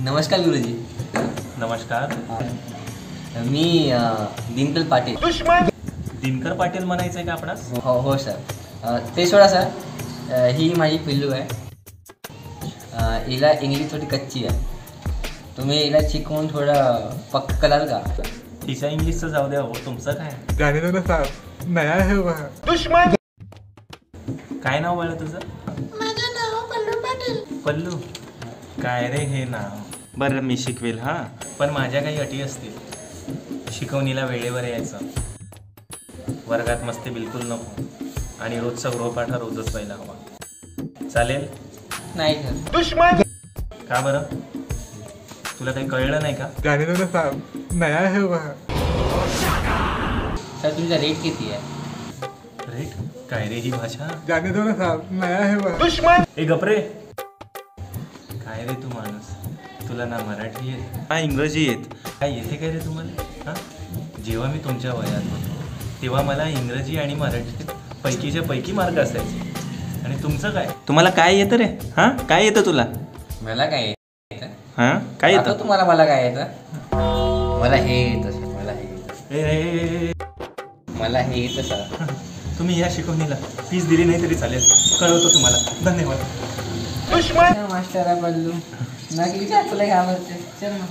नमस्कार गुरुजी. नमस्कार. मी दिनकर पाटील. दिनकर पाटील म्हणायचंय का आपणास? हो हो सर. ते सोडा सर, ही माझी पिल्लू आहे. हिला इंग्लिश थोडी कच्ची आहे. तुम्ही हिला शिकवून थोडं पक्क कराल का? तिच्या इंग्लिशचं जाऊ द्या हो, तुमचं काय? जाने दो ना साहब, नया है वह. काय नाव बाळा तुझं? माझं नाव पल्लू पाटील. पल्लू. काय रे हे नाव? बरं मी शिकवेल हां, पण माझ्या काही अटी असतील. शिकवणीला वेळेवर यायचं, वर्गात मस्ती बिलकुल नको, आणि रोजचा गृहपाठ हा रोजच व्हायला हवा. चालेल? नाही सर. का बरं? तुला काही कळलं नाही का? जाने दो ना साहब, नया है वह. सर तुमचा रेट किती आहे? रेट? काय रे ही भाषा? जाने दो ना साहब, नया है वह. ए गपरे, काय रे तू माणूस? तुला ना मराठी येत ना इंग्रजी येत, काय येते काय रे तुम्हाला? हां, जेव्हा मी तुमच्या वयात होतो तेव्हा मला इंग्रजी आणि मराठीत पैकीच्या पैकी मार्क असायचे. आणि तुमचं काय? तुम्हाला काय येतं रे? हां, काय येतं तुला? मला काय येतं? हां, काय आता येतं तुम्हाला मला काय येतं? मला हे येतं सर, मला हे येतं. ए, मला हे येतं सर. तुम्ही या शिकवणीला फीस दिली नाही तरी चालेल, कळवतो तुम्हाला. धन्यवाद. मास्टर आहे पल्लू. नकलीच्या तुला घाबरते. चल मग.